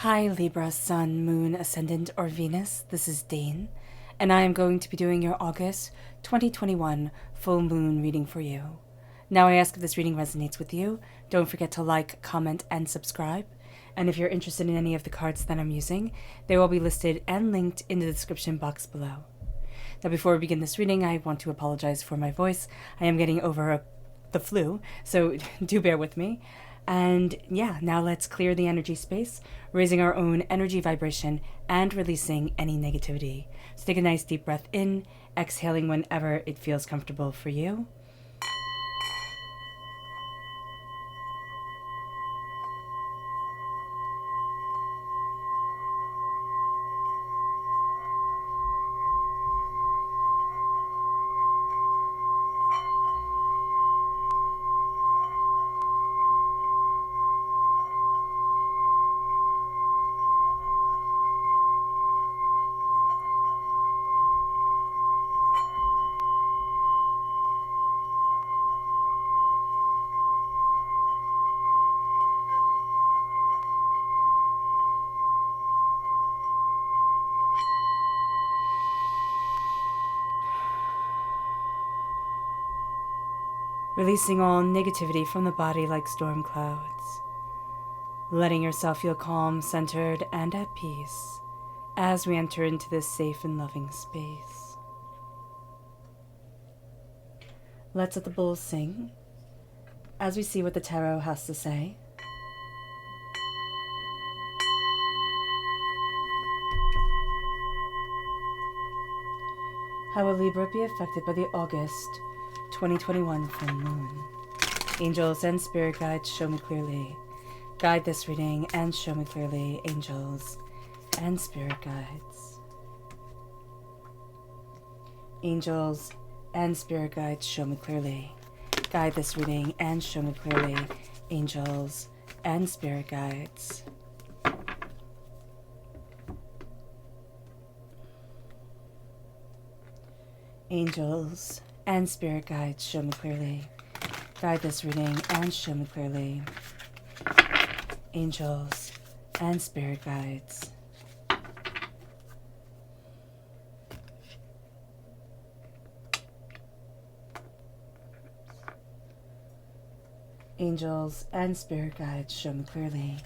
Hi Libra, Sun, Moon, Ascendant, or Venus. This is Dane, and I am going to be doing your August 2021 full moon reading for you. Now I ask if this reading resonates with you. Don't forget to like, comment, and subscribe. And if you're interested in any of the cards that I'm using, they will be listed and linked in the description box below. Now before we begin this reading, I want to apologize for my voice. I am getting over the flu, so do bear with me. And yeah, now let's clear the energy space, raising our own energy vibration and releasing any negativity. So take a nice deep breath in, exhaling whenever it feels comfortable for you. Releasing all negativity from the body like storm clouds. Letting yourself feel calm, centered, and at peace as we enter into this safe and loving space. Let's let the bulls sing as we see what the tarot has to say. How will Libra be affected by the August 2021 full moon? Angels and spirit guides, show me clearly. Guide this reading and show me clearly, angels and spirit guides. Angels and spirit guides, show me clearly. Guide this reading and show me clearly, angels and spirit guides. Angels and spirit guides, show me clearly. Guide this reading and show me clearly, angels and spirit guides. Angels and spirit guides, show me clearly.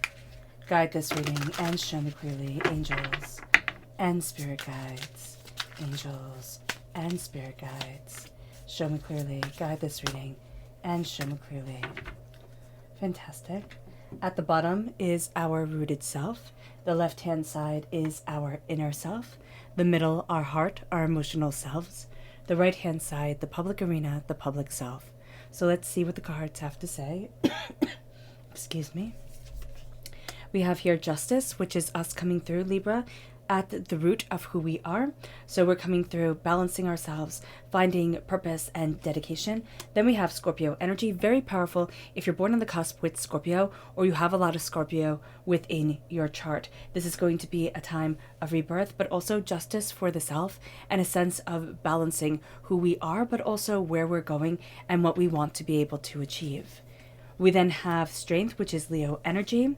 Guide this reading and show me clearly, angels and spirit guides. Angels and spirit guides, show me clearly. Guide this reading and show me clearly. Fantastic. At the bottom is our rooted self. The left-hand side is our inner self. The middle, our heart, our emotional selves. The right-hand side, the public arena, the public self. So let's see what the cards have to say. Excuse me. We have here justice, which is us coming through, Libra, at the root of who we are. So we're coming through balancing ourselves, finding purpose and dedication. Then we have Scorpio energy, very powerful if you're born on the cusp with Scorpio or you have a lot of Scorpio within your chart. This is going to be a time of rebirth, but also justice for the self and a sense of balancing who we are, but also where we're going and what we want to be able to achieve. We then have strength, which is Leo energy.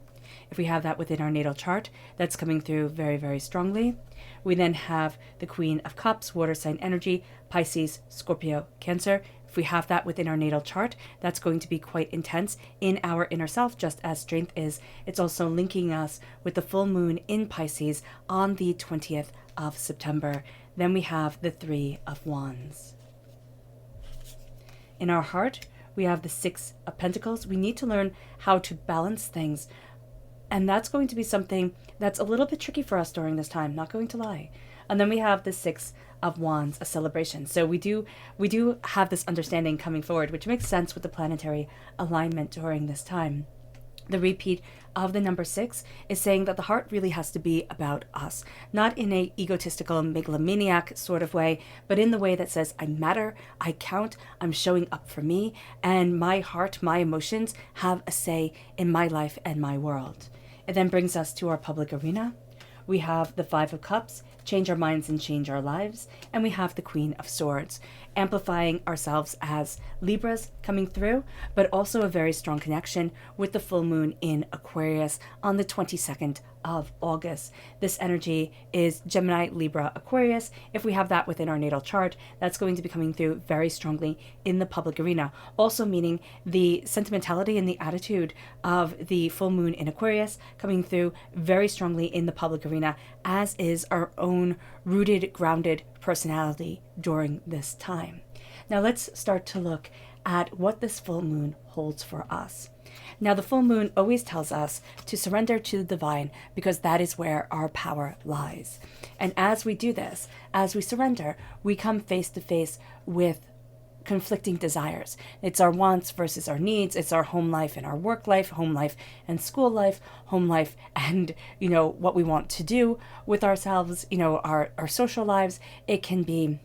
If we have that within our natal chart, that's coming through very, very strongly. We then have the Queen of Cups, water sign energy, Pisces, Scorpio, Cancer. If we have that within our natal chart, that's going to be quite intense in our inner self, just as strength is. It's also linking us with the full moon in Pisces on the 20th of September. Then we have the Three of Wands. In our heart, we have the Six of Pentacles. We need to learn how to balance things. And that's going to be something that's a little bit tricky for us during this time, not going to lie. And then we have the Six of Wands, a celebration. So we do have this understanding coming forward, which makes sense with the planetary alignment during this time. The repeat of the number 6 is saying that the heart really has to be about us, not in a egotistical megalomaniac sort of way, but in the way that says, I matter, I count, I'm showing up for me, and my heart, my emotions have a say in my life and my world. It then brings us to our public arena. We have the Five of Cups, change our minds and change our lives. And we have the Queen of Swords, amplifying ourselves as Libras coming through, but also a very strong connection with the full moon in Aquarius on the 22nd of August. This energy is Gemini, Libra, Aquarius. If we have that within our natal chart, that's going to be coming through very strongly in the public arena. Also meaning the sentimentality and the attitude of the full moon in Aquarius coming through very strongly in the public arena, as is our own rooted, grounded personality during this time. Now let's start to look at what this full moon holds for us. Now, the full moon always tells us to surrender to the divine, because that is where our power lies. And as we do this, as we surrender, we come face to face with conflicting desires. It's our wants versus our needs. It's our home life and our work life, home life and school life, home life and, what we want to do with ourselves, our social lives. It can be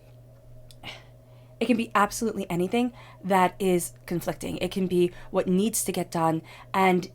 absolutely anything that is conflicting. It can be what needs to get done and,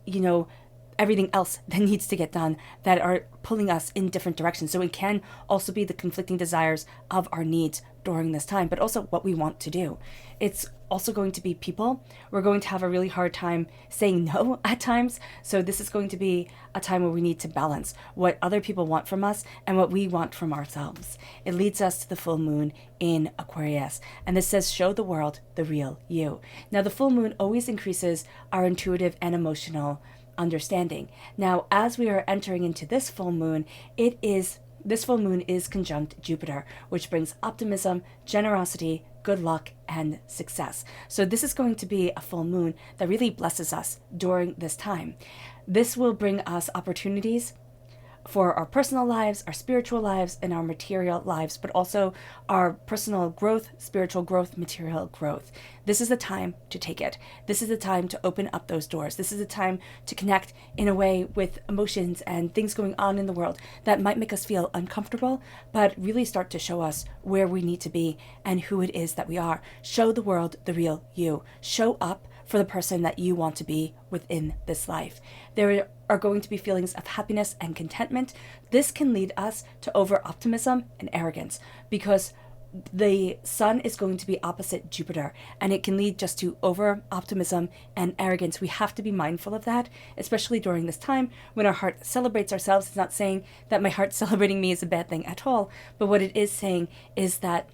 everything else that needs to get done that are pulling us in different directions. So it can also be the conflicting desires of our needs during this time, but also what we want to do. It's also going to be people. We're going to have a really hard time saying no at times. So this is going to be a time where we need to balance what other people want from us and what we want from ourselves. It leads us to the full moon in Aquarius. And this says, show the world the real you. Now, the full moon always increases our intuitive and emotional understanding. Now, as we are entering into this full moon, this full moon is conjunct Jupiter, which brings optimism, generosity, good luck, and success. So this is going to be a full moon that really blesses us during this time. This will bring us opportunities for our personal lives, our spiritual lives, and our material lives, but also our personal growth, spiritual growth, material growth. This is the time to take it. This is the time to open up those doors. This is the time to connect in a way with emotions and things going on in the world that might make us feel uncomfortable, but really start to show us where we need to be and who it is that we are. Show the world the real you. Show up for the person that you want to be within this life. There are going to be feelings of happiness and contentment. This can lead us to over-optimism and arrogance, because the sun is going to be opposite Jupiter, and it can lead just to over-optimism and arrogance. We have to be mindful of that, especially during this time when our heart celebrates ourselves. It's not saying that my heart celebrating me is a bad thing at all, but what it is saying is that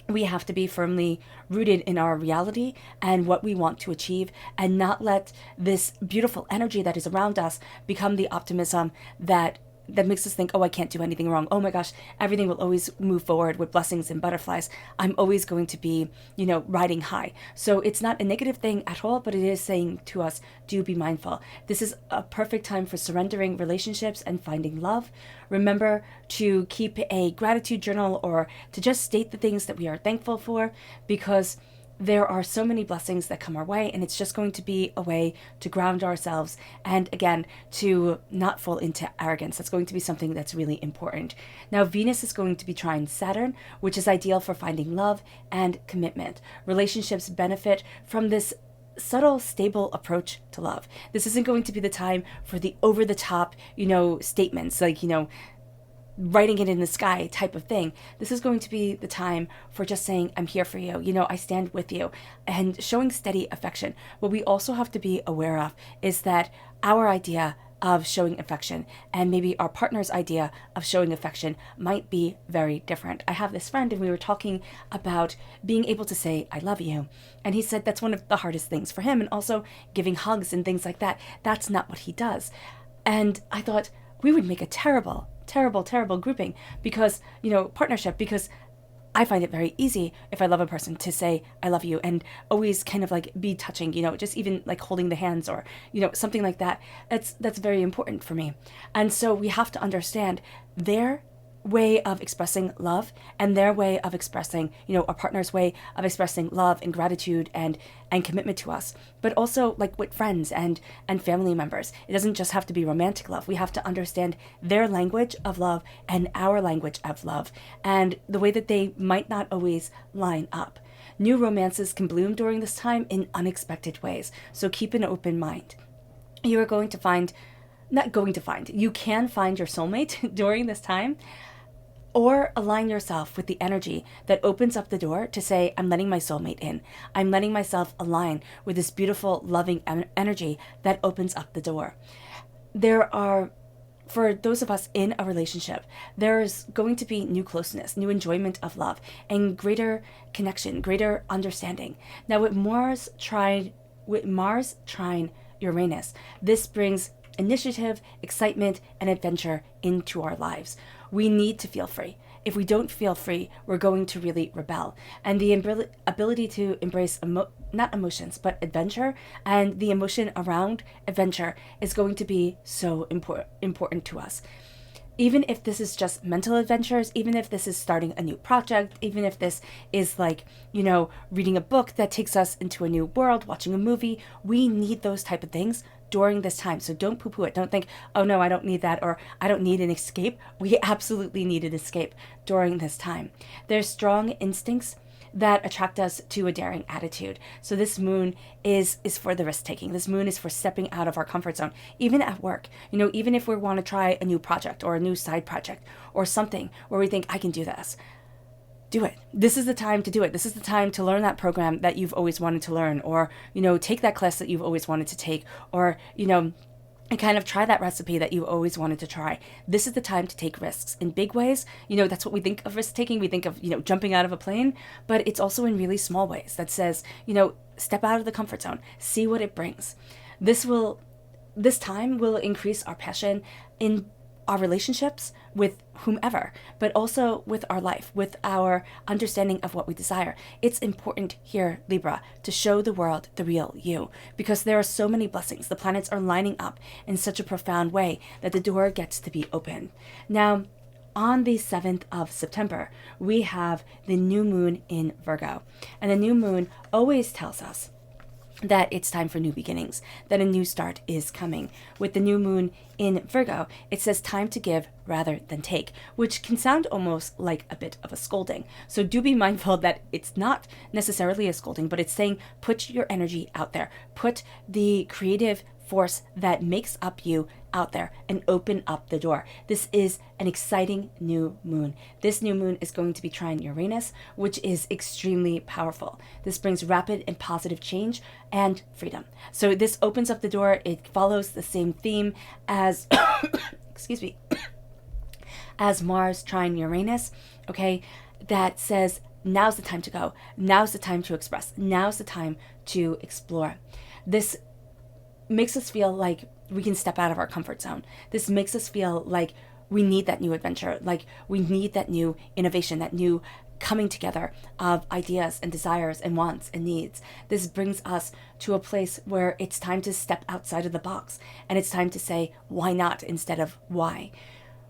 we have to be firmly rooted in our reality and what we want to achieve, and not let this beautiful energy that is around us become the optimism that makes us think, oh, I can't do anything wrong. Oh my gosh, everything will always move forward with blessings and butterflies. I'm always going to be, riding high. So it's not a negative thing at all, but it is saying to us, do be mindful. This is a perfect time for surrendering relationships and finding love. Remember to keep a gratitude journal, or to just state the things that we are thankful for, because there are so many blessings that come our way, and it's just going to be a way to ground ourselves and, again, to not fall into arrogance. That's going to be something that's really important. Now, Venus is going to be trine Saturn, which is ideal for finding love and commitment. Relationships benefit from this subtle, stable approach to love. This isn't going to be the time for the over-the-top, statements like, writing it in the sky type of thing. This is going to be the time for just saying, I'm here for you, I stand with you, and showing steady affection. What we also have to be aware of is that our idea of showing affection and maybe our partner's idea of showing affection might be very different. I have this friend, and we were talking about being able to say, I love you. And he said that's one of the hardest things for him, and also giving hugs and things like that. That's not what he does. And I thought we would make a terrible grouping, because, partnership, because I find it very easy if I love a person to say I love you, and always kind of like be touching, just even like holding the hands, or, something like that. That's very important for me. And so we have to understand their way of expressing love and their way of expressing, a partner's way of expressing love and gratitude and commitment to us, but also like with friends and family members. It doesn't just have to be romantic love. We have to understand their language of love and our language of love, and the way that they might not always line up. New romances can bloom during this time in unexpected ways, so keep an open mind. You are going to find, you can find your soulmate during this time. Or align yourself with the energy that opens up the door to say, I'm letting my soulmate in. I'm letting myself align with this beautiful, loving energy that opens up the door. There are, for those of us in a relationship, there's going to be new closeness, new enjoyment of love, and greater connection, greater understanding. Now, with Mars trine Uranus, this brings initiative, excitement, and adventure into our lives. We need to feel free. If we don't feel free, we're going to really rebel. And the ability to embrace not emotions, but adventure, and the emotion around adventure is going to be so important to us. Even if this is just mental adventures, even if this is starting a new project, even if this is like, reading a book that takes us into a new world, watching a movie, we need those type of things during this time. So don't poo-poo it. Don't think, oh no, I don't need that, or I don't need an escape. We absolutely need an escape during this time. There's strong instincts that attract us to a daring attitude. So this moon is for the risk taking. This moon is for stepping out of our comfort zone, even at work. Even if we want to try a new project or a new side project or something where we think, I can do this. Do it. This is the time to do it. This is the time to learn that program that you've always wanted to learn, or, take that class that you've always wanted to take, or, and kind of try that recipe that you've always wanted to try. This is the time to take risks in big ways. That's what we think of risk taking. We think of, jumping out of a plane, but it's also in really small ways that says, step out of the comfort zone, see what it brings. This time will increase our passion in our relationships with whomever, but also with our life, with our understanding of what we desire. It's important here, Libra, to show the world the real you, because there are so many blessings. The planets are lining up in such a profound way that the door gets to be open. Now, on the 7th of September, we have the new moon in Virgo. And the new moon always tells us that it's time for new beginnings, that a new start is coming. With the new moon in Virgo, it says time to give rather than take, which can sound almost like a bit of a scolding. So do be mindful that it's not necessarily a scolding, but it's saying put your energy out there, put the creative force that makes up you out there and open up the door. This is an exciting new moon. This new moon is going to be trine Uranus, which is extremely powerful. This brings rapid and positive change and freedom. So this opens up the door. It follows the same theme as, excuse me, as Mars trine Uranus, okay, that says now's the time to go. Now's the time to express. Now's the time to explore. This makes us feel like we can step out of our comfort zone. This makes us feel like we need that new adventure, like we need that new innovation, that new coming together of ideas and desires and wants and needs. This brings us to a place where it's time to step outside of the box, and it's time to say, why not instead of why?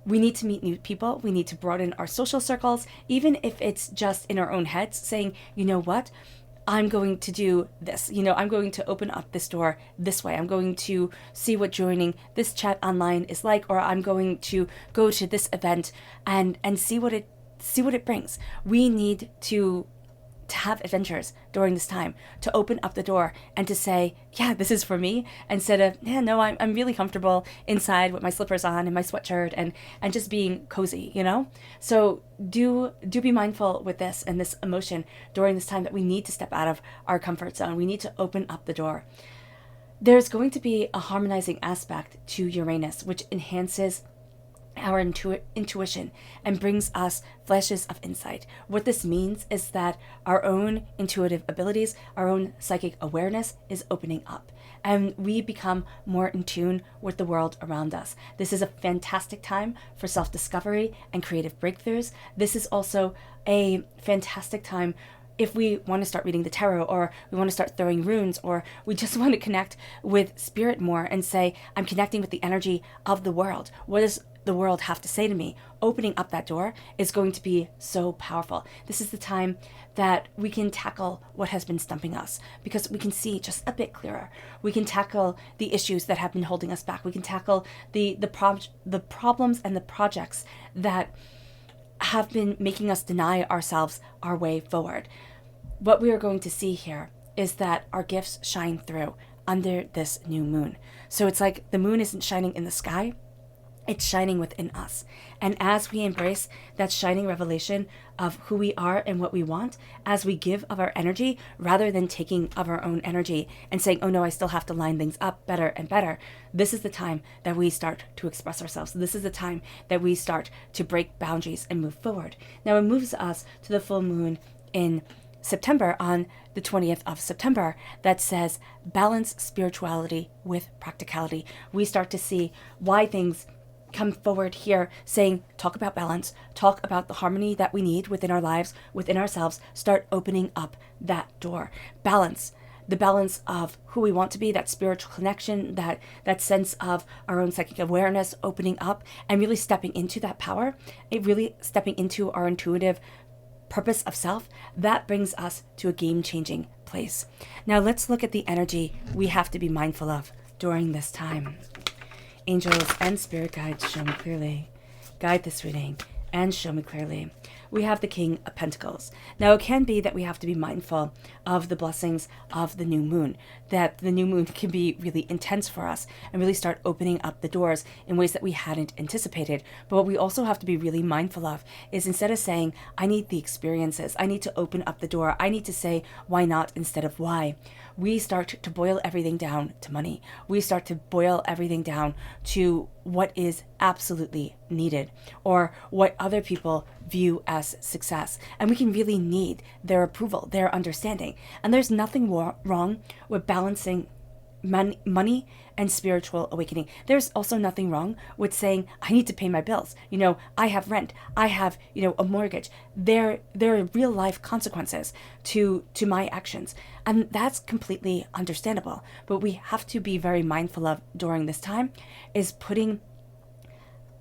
We need to meet new people. We need to broaden our social circles, even if it's just in our own heads, saying, you know what? I'm going to do this. I'm going to open up this door this way. I'm going to see what joining this chat online is like, or I'm going to go to this event and see what it brings. We need to have adventures during this time, to open up the door and to say, yeah, this is for me, instead of, yeah, no, I'm really comfortable inside with my slippers on and my sweatshirt and just being cozy, So do be mindful with this and this emotion during this time that we need to step out of our comfort zone. We need to open up the door. There's going to be a harmonizing aspect to Uranus, which enhances our intuition and brings us flashes of insight. What this means is that our own intuitive abilities, our own psychic awareness is opening up, and we become more in tune with the world around us. This is a fantastic time for self-discovery and creative breakthroughs. This is also a fantastic time if we want to start reading the tarot, or we want to start throwing runes, or we just want to connect with spirit more and say, I'm connecting with the energy of the world. What does the world have to say to me? Opening up that door is going to be so powerful. This is the time that we can tackle what has been stumping us, because we can see just a bit clearer. We can tackle the issues that have been holding us back. We can tackle the problems and the projects that have been making us deny ourselves our way forward. What we are going to see here is that our gifts shine through under this new moon. So it's like the moon isn't shining in the sky. It's shining within us. And as we embrace that shining revelation of who we are and what we want, as we give of our energy rather than taking of our own energy and saying, oh no, I still have to line things up better and better, this is the time that we start to express ourselves. This is the time that we start to break boundaries and move forward. Now it moves us to the full moon in September, on the 20th of September, that says balance spirituality with practicality. We start to see why things come forward here saying, talk about balance, talk about the harmony that we need within our lives, within ourselves, start opening up that door. Balance, the balance of who we want to be, that spiritual connection, that sense of our own psychic awareness opening up and really stepping into that power, really stepping into our intuitive purpose of self. That brings us to a game-changing place. Now let's look at the energy we have to be mindful of during this time. Angels and spirit guides, show me clearly. Guide this reading and show me clearly. We have the King of Pentacles. Now, it can be that we have to be mindful of the blessings of the new moon, that the new moon can be really intense for us and really start opening up the doors in ways that we hadn't anticipated. But what we also have to be really mindful of is, instead of saying, I need the experiences, I need to open up the door, I need to say, why not instead of why, we start to boil everything down to money. We start to boil everything down to what is absolutely needed or what other people view as success. And we can really need their approval, their understanding. And there's nothing wrong with balancing money and spiritual awakening. There's also nothing wrong with saying, I need to pay my bills. I have rent. I have, a mortgage. There are real life consequences to my actions. And that's completely understandable. But we have to be very mindful of during this time is putting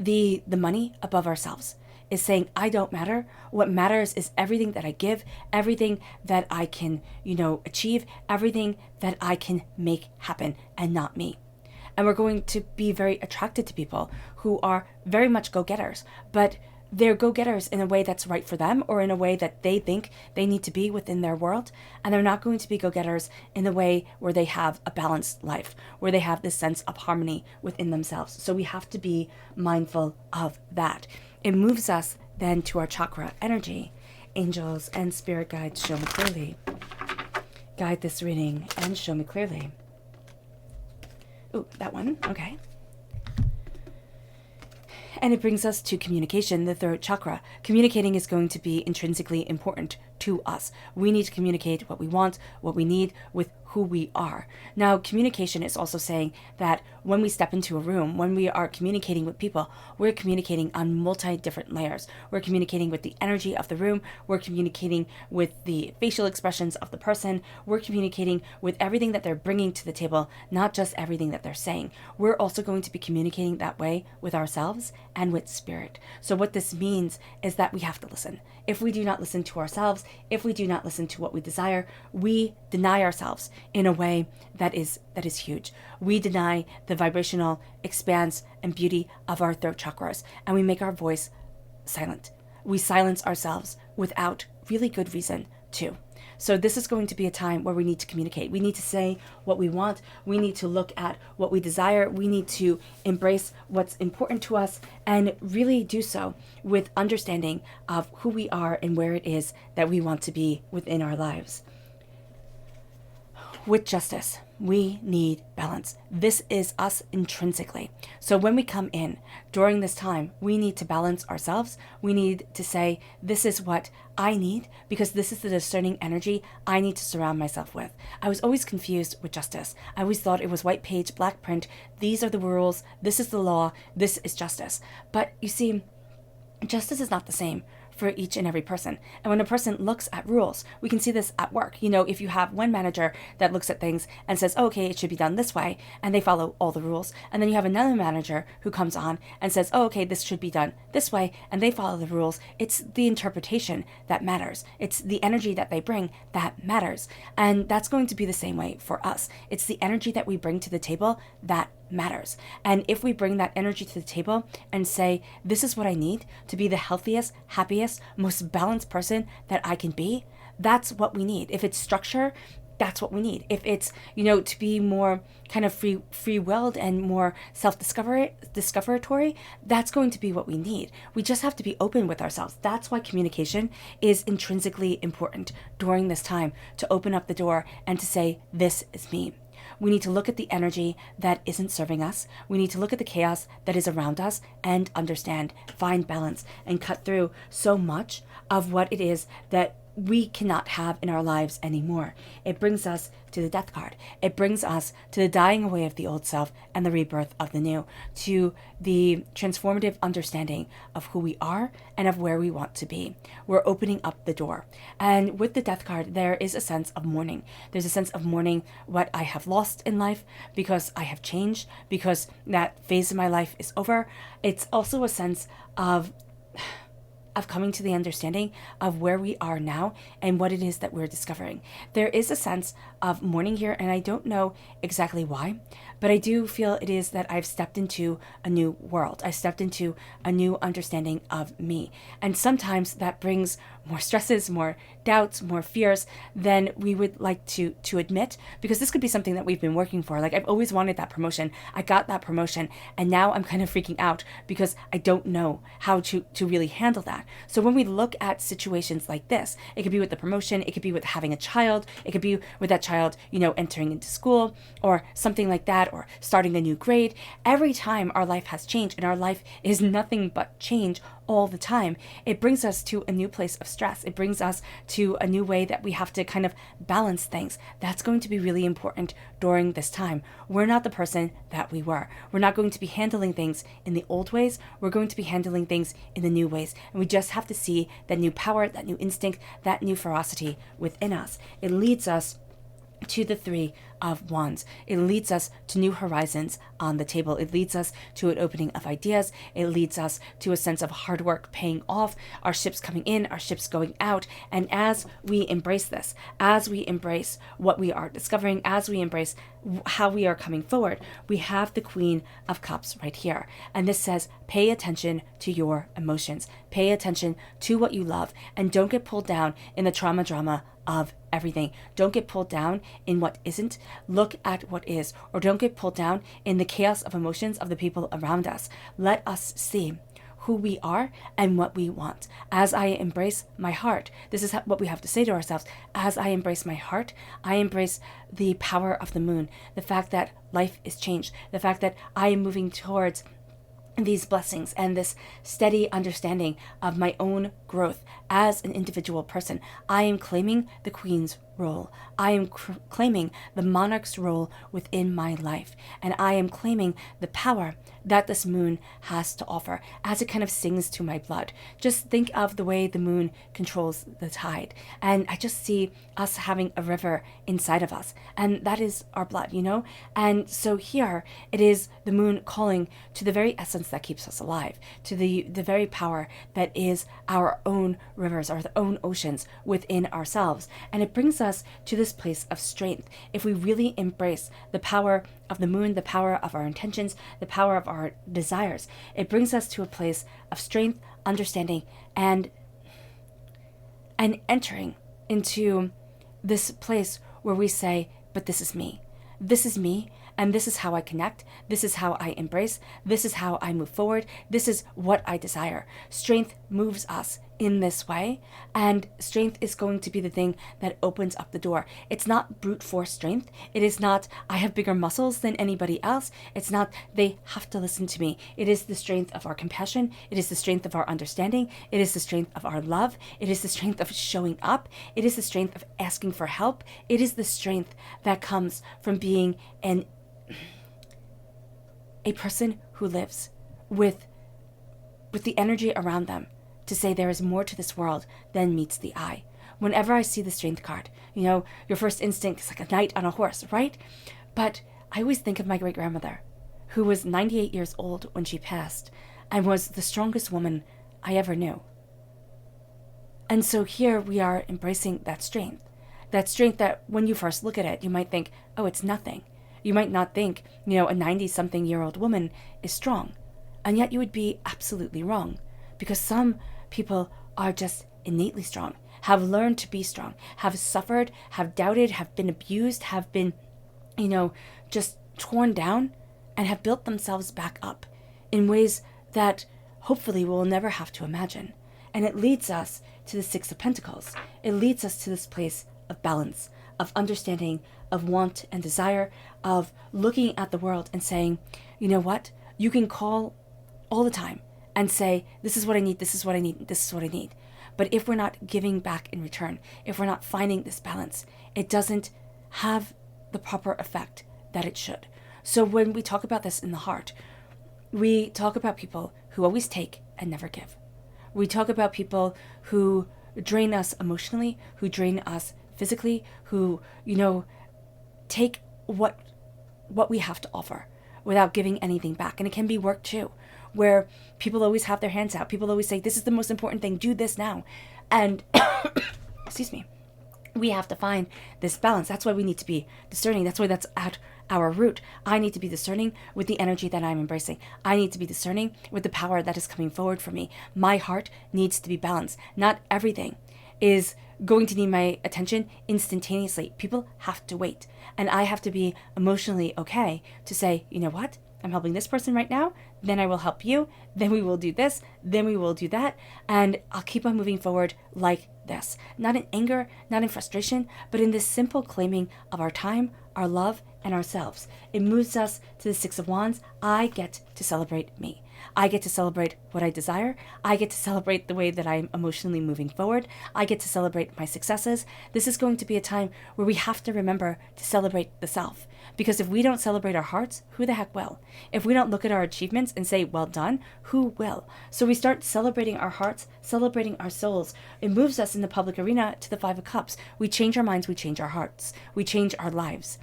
the money above ourselves, is saying, I don't matter. What matters is everything that I give, everything that I can, achieve, everything that I can make happen, and not me. And we're going to be very attracted to people who are very much go-getters, but they're go-getters in a way that's right for them or in a way that they think they need to be within their world. And they're not going to be go-getters in the way where they have a balanced life, where they have this sense of harmony within themselves. So we have to be mindful of that. It moves us then to our chakra energy. Angels and spirit guides, show me clearly. Guide this reading and show me clearly. Ooh, that one. Okay. And it brings us to communication, the third chakra. Communicating is going to be intrinsically important to us. We need to communicate what we want, what we need with who we are. Now, communication is also saying that when we step into a room, when we are communicating with people, we're communicating on multi-different layers. We're communicating with the energy of the room. We're communicating with the facial expressions of the person. We're communicating with everything that they're bringing to the table, not just everything that they're saying. We're also going to be communicating that way with ourselves and with spirit. So what this means is that we have to listen. If we do not listen to ourselves, if we do not listen to what we desire, we deny ourselves in a way that is huge. We deny the vibrational expanse and beauty of our throat chakras, and we make our voice silent. We silence ourselves without really good reason too. So this is going to be a time where we need to communicate. We need to say what we want. We need to look at what we desire. We need to embrace what's important to us and really do so with understanding of who we are and where it is that we want to be within our lives. With justice, we need balance. This is us intrinsically. So when we come in during this time, we need to balance ourselves. We need to say, this is what I need, because this is the discerning energy I need to surround myself with. I was always confused with justice. I always thought it was white page, black print. These are the rules. This is the law. This is justice. But you see, justice is not the same for each and every person. And when a person looks at rules, we can see this at work. If you have one manager that looks at things and says, oh, okay, it should be done this way, and they follow all the rules. And then you have another manager who comes on and says, oh, okay, this should be done this way, and they follow the rules. It's the interpretation that matters. It's the energy that they bring that matters. And that's going to be the same way for us. It's the energy that we bring to the table that matters. And if we bring that energy to the table and say, this is what I need to be the healthiest, happiest, most balanced person that I can be, that's what we need. If it's structure, that's what we need. If it's, to be more kind of free-willed and more self-discoveratory, that's going to be what we need. We just have to be open with ourselves. That's why communication is intrinsically important during this time, to open up the door and to say, this is me. We need to look at the energy that isn't serving us. We need to look at the chaos that is around us and understand, find balance, and cut through so much of what it is that we cannot have in our lives anymore. It brings us to the death card. It brings us to the dying away of the old self and the rebirth of the new, to the transformative understanding of who we are and of where we want to be. We're opening up the door. And with the death card, there is a sense of mourning. There's a sense of mourning what I have lost in life because I have changed, because that phase of my life is over. It's also a sense of coming to the understanding of where we are now and what it is that we're discovering. There is a sense of mourning here, and I don't know exactly why, but I do feel it is that I've stepped into a new world. I stepped into a new understanding of me. And sometimes that brings more stresses, more doubts, more fears than we would like to admit, because this could be something that we've been working for. Like, I've always wanted that promotion. I got that promotion, and now I'm kind of freaking out because I don't know how to really handle that. So when we look at situations like this, it could be with the promotion, it could be with having a child, it could be with that child, entering into school or something like that, or starting a new grade. Every time our life has changed, and our life is nothing but change all the time, it brings us to a new place of stress. It brings us to a new way that we have to kind of balance things. That's going to be really important during this time. We're not the person that we were. We're not going to be handling things in the old ways. We're going to be handling things in the new ways. And we just have to see that new power, that new instinct, that new ferocity within us. It leads us to the Three of Wands. It leads us to new horizons on the table. It leads us to an opening of ideas. It leads us to a sense of hard work paying off, our ships coming in, our ships going out. And as we embrace this, as we embrace what we are discovering, as we embrace how we are coming forward, we have the Queen of Cups right here. And this says, pay attention to your emotions. Pay attention to what you love, and don't get pulled down in the drama of everything. Don't get pulled down in what isn't. Look at what is, or don't get pulled down in the chaos of emotions of the people around us. Let us see who we are and what we want. As I embrace my heart, this is what we have to say to ourselves. As I embrace my heart, I embrace the power of the moon, the fact that life is changed, the fact that I am moving towards these blessings and this steady understanding of my own growth as an individual person. I am claiming the Queen's role. I am claiming the monarch's role within my life. And I am claiming the power that this moon has to offer as it kind of sings to my blood. Just think of the way the moon controls the tide. And I just see us having a river inside of us. And that is our blood, And so here it is the moon calling to the very essence that keeps us alive, to the very power that is our own rivers, our own oceans within ourselves. And it brings us to this place of strength. If we really embrace the power of the moon, the power of our intentions, the power of our desires, it brings us to a place of strength, understanding, and entering into this place where we say, but this is me. This is me, and this is how I connect. This is how I embrace. This is how I move forward. This is what I desire. Strength moves us in this way, and strength is going to be the thing that opens up the door. It's not brute force strength. It is not, I have bigger muscles than anybody else. It's not, they have to listen to me. It is the strength of our compassion. It is the strength of our understanding. It is the strength of our love. It is the strength of showing up. It is the strength of asking for help. It is the strength that comes from being a person who lives with the energy around them to say there is more to this world than meets the eye. Whenever I see the strength card, your first instinct is like a knight on a horse, right? But I always think of my great-grandmother, who was 98 years old when she passed and was the strongest woman I ever knew. And so here we are embracing that strength that when you first look at it, you might think, oh, it's nothing. You might not think, a 90-something-year-old woman is strong. And yet you would be absolutely wrong, because some people are just innately strong. have learned to be strong, have suffered, have doubted, have been abused, have been, just torn down, and have built themselves back up in ways that hopefully we'll never have to imagine. And it leads us to the Six of Pentacles. It leads us to this place of balance, of understanding, of want and desire, of looking at the world and saying, you know what? You can call all the time and say, this is what I need, this is what I need, this is what I need. But if we're not giving back in return, if we're not finding this balance, it doesn't have the proper effect that it should. So when we talk about this in the heart, we talk about people who always take and never give. We talk about people who drain us emotionally, who drain us physically, who, take what we have to offer without giving anything back. And it can be work too, where people always have their hands out. People always say, this is the most important thing, do this now. And, excuse me, we have to find this balance. That's why we need to be discerning. That's why that's at our root. I need to be discerning with the energy that I'm embracing. I need to be discerning with the power that is coming forward for me. My heart needs to be balanced. Not everything is going to need my attention instantaneously. People have to wait. And I have to be emotionally okay to say, you know what? I'm helping this person right now, then I will help you, then we will do this, then we will do that, and I'll keep on moving forward like this. Not in anger, not in frustration, but in this simple claiming of our time, our love, and ourselves. It moves us to the Six of Wands. I get to celebrate me. I get to celebrate what I desire. I get to celebrate the way that I'm emotionally moving forward. I get to celebrate my successes. This is going to be a time where we have to remember to celebrate the self. Because if we don't celebrate our hearts, who the heck will? If we don't look at our achievements and say, well done, who will? So we start celebrating our hearts, celebrating our souls. It moves us in the public arena to the Five of Cups. We change our minds, we change our hearts. We change our lives.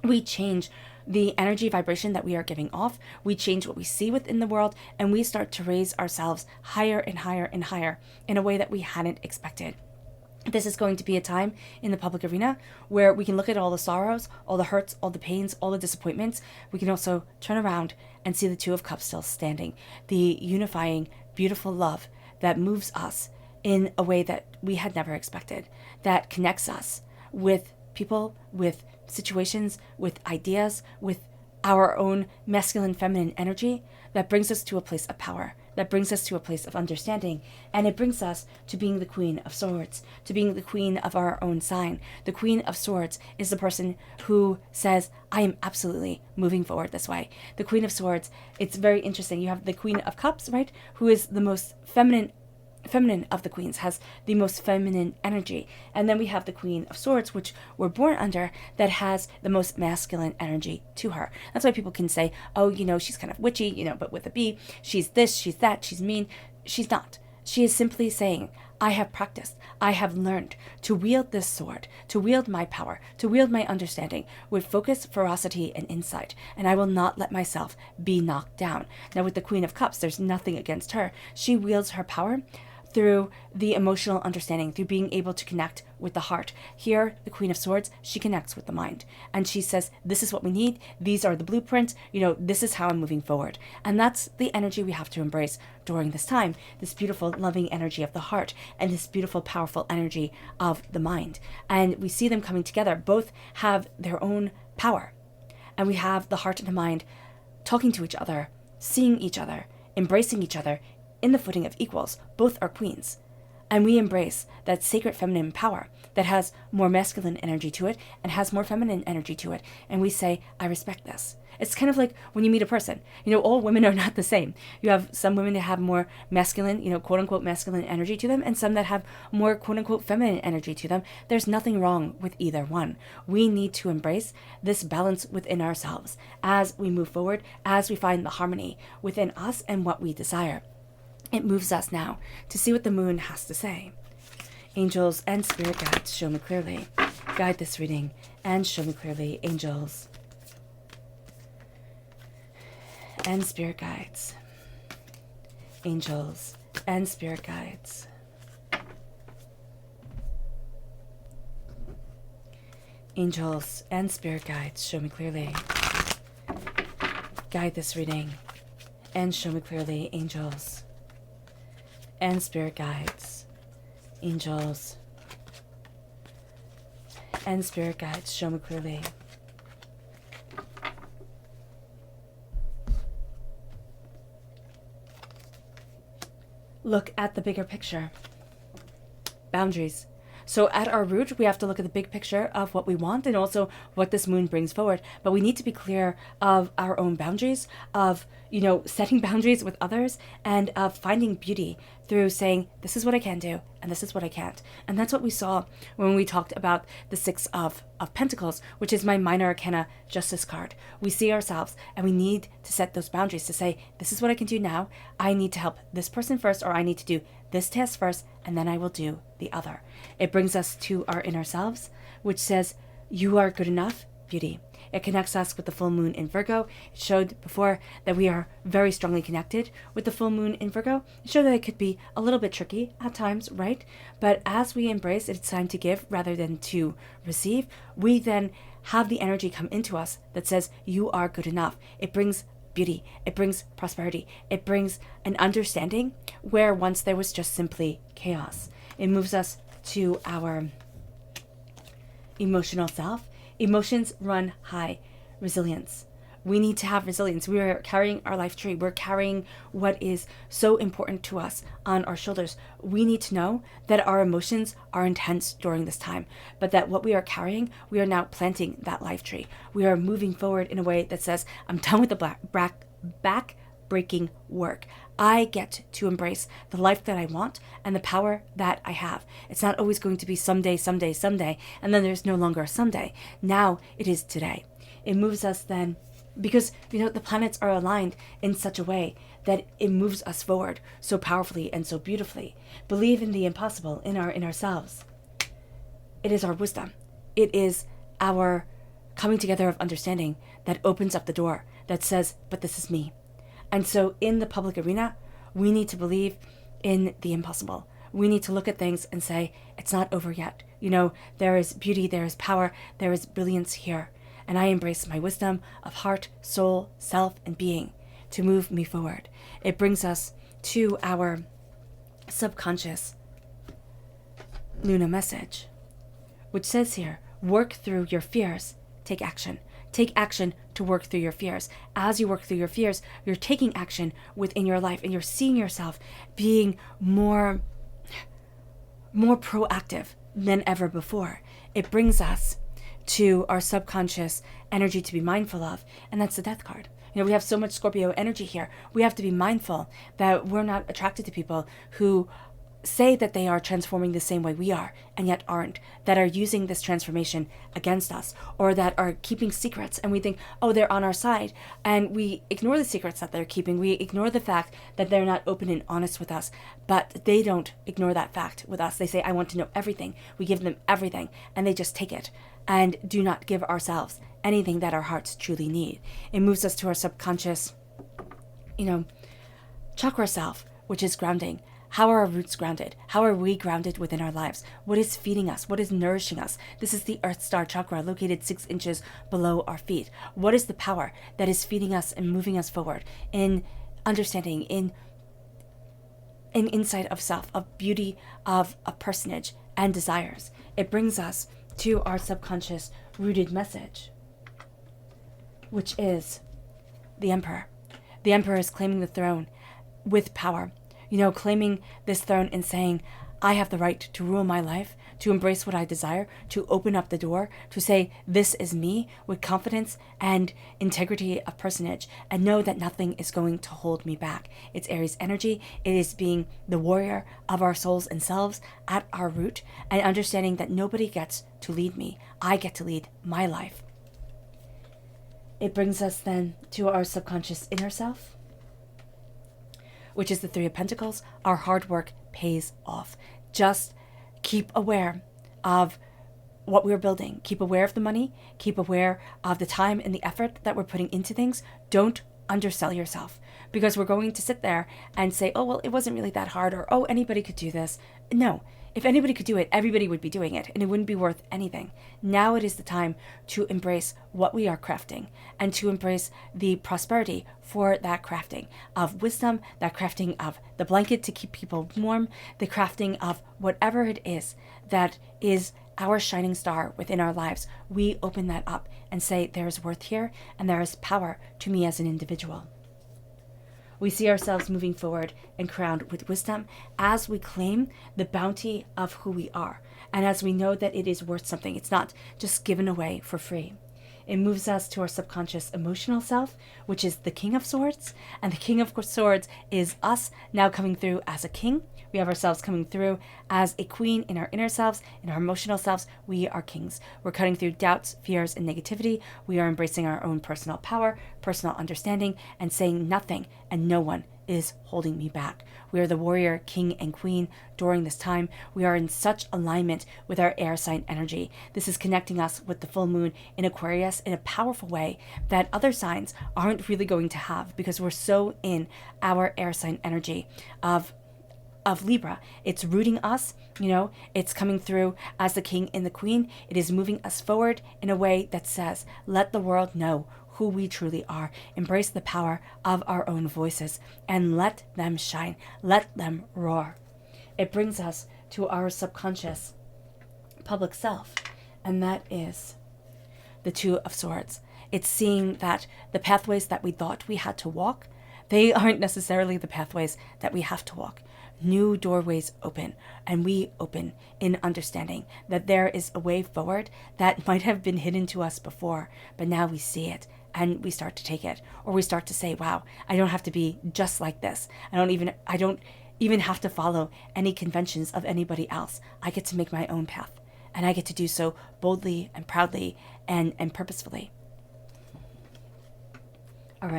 We change the energy vibration that we are giving off. We change what we see within the world, and we start to raise ourselves higher and higher and higher in a way that we hadn't expected. This is going to be a time in the public arena where we can look at all the sorrows, all the hurts, all the pains, all the disappointments. We can also turn around and see the Two of Cups still standing. The unifying, beautiful love that moves us in a way that we had never expected, that connects us with people, with situations, with ideas, with our own masculine, feminine energy, that brings us to a place of power, that brings us to a place of understanding, and it brings us to being the Queen of Swords, to being the queen of our own sign. The Queen of Swords is the person who says, I am absolutely moving forward this way. The Queen of Swords, it's very interesting. You have the Queen of Cups, right, who is the most feminine of the queens, has the most feminine energy. And then we have the Queen of Swords, which we're born under, that has the most masculine energy to her. That's why people can say, oh, she's kind of witchy, but with a B, she's this, she's that, she's mean. She's not. She is simply saying, I have practiced, I have learned to wield this sword, to wield my power, to wield my understanding with focus, ferocity, and insight, and I will not let myself be knocked down. Now with the Queen of Cups, there's nothing against her. She wields her power through the emotional understanding, through being able to connect with the heart. Here, the Queen of Swords, she connects with the mind. And she says, this is what we need. These are the blueprints. This is how I'm moving forward. And that's the energy we have to embrace during this time. This beautiful, loving energy of the heart and this beautiful, powerful energy of the mind. And we see them coming together. Both have their own power. And we have the heart and the mind talking to each other, seeing each other, embracing each other, in the footing of equals. Both are queens. And we embrace that sacred feminine power that has more masculine energy to it and has more feminine energy to it. And we say, I respect this. It's kind of like when you meet a person. All women are not the same. You have some women that have more masculine, quote unquote masculine energy to them, and some that have more quote unquote feminine energy to them. There's nothing wrong with either one. We need to embrace this balance within ourselves as we move forward, as we find the harmony within us and what we desire. It moves us now to see what the moon has to say. Angels and spirit guides, show me clearly. Guide this reading and show me clearly, angels and spirit guides. Angels and spirit guides. Angels and spirit guides, show me clearly. Guide this reading and show me clearly, angels and spirit guides. angels, and spirit guides, show me clearly. Look at the bigger picture. Boundaries. So at our root, we have to look at the big picture of what we want and also what this moon brings forward. But we need to be clear of our own boundaries, of, setting boundaries with others, and of finding beauty through saying, this is what I can do and this is what I can't. And that's what we saw when we talked about the Six of Pentacles, which is my minor arcana justice card. We see ourselves and we need to set those boundaries to say, this is what I can do now. I need to help this person first, or I need to do this task first, and then I will do the other. It brings us to our inner selves, which says, you are good enough, beauty. It connects us with the full moon in Virgo. It showed before that we are very strongly connected with the full moon in Virgo. It showed that it could be a little bit tricky at times, right? But as we embrace it's time to give rather than to receive, we then have the energy come into us that says, you are good enough. It brings beauty. It brings prosperity. It brings an understanding where once there was just simply chaos. It moves us to our emotional self. Emotions run high. Resilience. We need to have resilience. We are carrying our life tree. We're carrying what is so important to us on our shoulders. We need to know that our emotions are intense during this time, but that what we are carrying, we are now planting that life tree. We are moving forward in a way that says, I'm done with the back-breaking work. I get to embrace the life that I want and the power that I have. It's not always going to be someday, and then there's no longer a someday. Now it is today. It moves us then, because the planets are aligned in such a way that it moves us forward so powerfully and so beautifully. Believe in the impossible in ourselves. It is our wisdom. It is our coming together of understanding that opens up the door that says, but this is me. And so in the public arena, we need to believe in the impossible. We need to look at things and say, it's not over yet. There is beauty, there is power, there is brilliance here. And I embrace my wisdom of heart, soul, self, and being to move me forward. It brings us to our subconscious Luna message, which says here, work through your fears, take action. Take action to work through your fears. As you work through your fears, you're taking action within your life and you're seeing yourself being more proactive than ever before. It brings us to our subconscious energy to be mindful of, and that's the Death card. We have so much Scorpio energy here. We have to be mindful that we're not attracted to people who say that they are transforming the same way we are and yet aren't, that are using this transformation against us, or that are keeping secrets and we think, oh, they're on our side, and we ignore the secrets that they're keeping. We ignore the fact that they're not open and honest with us, but they don't ignore that fact with us. They say, I want to know everything. We give them everything and they just take it and do not give ourselves anything that our hearts truly need. It moves us to our subconscious, chakra self, which is grounding. How are our roots grounded? How are we grounded within our lives? What is feeding us? What is nourishing us? This is the Earth Star Chakra located 6 inches below our feet. What is the power that is feeding us and moving us forward in understanding, in insight of self, of beauty, of a personage and desires? It brings us to our subconscious rooted message, which is the Emperor. The Emperor is claiming the throne with power. Claiming this throne and saying, I have the right to rule my life, to embrace what I desire, to open up the door, to say, this is me, with confidence and integrity of personage, and know that nothing is going to hold me back. It's Aries energy. It is being the warrior of our souls and selves at our root, and understanding that nobody gets to lead me. I get to lead my life. It brings us then to our subconscious inner self, which is the Three of Pentacles. Our hard work pays off. Just keep aware of what we're building. Keep aware of the money. Keep aware of the time and the effort that we're putting into things. Don't undersell yourself, because we're going to sit there and say, oh, well, it wasn't really that hard, or, oh, anybody could do this. No, if anybody could do it, everybody would be doing it, and it wouldn't be worth anything. Now it is the time to embrace what we are crafting, and to embrace the prosperity for that crafting of wisdom, that crafting of the blanket to keep people warm, the crafting of whatever it is that is our shining star within our lives. We open that up and say, there is worth here, and there is power to me as an individual. We see ourselves moving forward and crowned with wisdom as we claim the bounty of who we are, and as we know that it is worth something. It's not just given away for free. It moves us to our subconscious emotional self, which is the King of Swords, and the King of Swords is us now coming through as a king. We have ourselves coming through as a queen in our inner selves, in our emotional selves. We are kings. We're cutting through doubts, fears, and negativity. We are embracing our own personal power, personal understanding, and saying nothing and no one is holding me back. We are the warrior, king, and queen during this time. We are in such alignment with our air sign energy. This is connecting us with the full moon in Aquarius in a powerful way that other signs aren't really going to have, because we're so in our air sign energy of Libra. It's rooting us, it's coming through as the king and the queen. It is moving us forward in a way that says, let the world know who we truly are. Embrace the power of our own voices and let them shine. Let them roar. It brings us to our subconscious public self, and that is the Two of Swords. It's seeing that the pathways that we thought we had to walk, they aren't necessarily the pathways that we have to walk. New doorways open, and we open in understanding that there is a way forward that might have been hidden to us before, but now we see it and we start to take it, or we start to say, wow, I don't have to be just like this. I don't even have to follow any conventions of anybody else. I get to make my own path, and I get to do so boldly and proudly and purposefully. All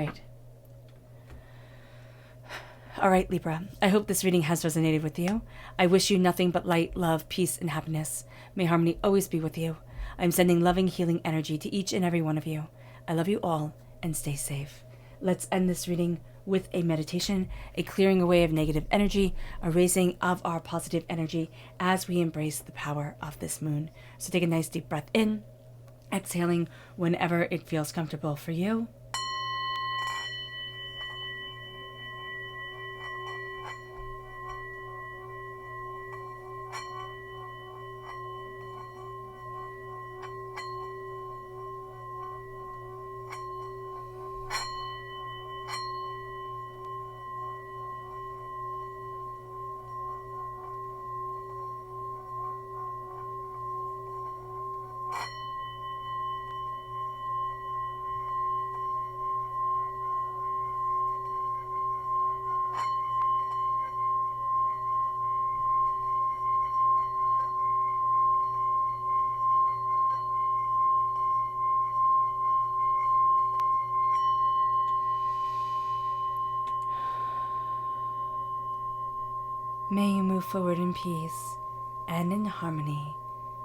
right, Libra, I hope this reading has resonated with you. I wish you nothing but light, love, peace, and happiness. May harmony always be with you. I'm sending loving, healing energy to each and every one of you. I love you all, and stay safe. Let's end this reading with a meditation, a clearing away of negative energy, a raising of our positive energy as we embrace the power of this moon. So take a nice deep breath in, exhaling whenever it feels comfortable for you. May you move forward in peace and in harmony,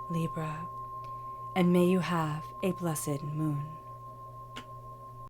Libra, and may you have a blessed moon.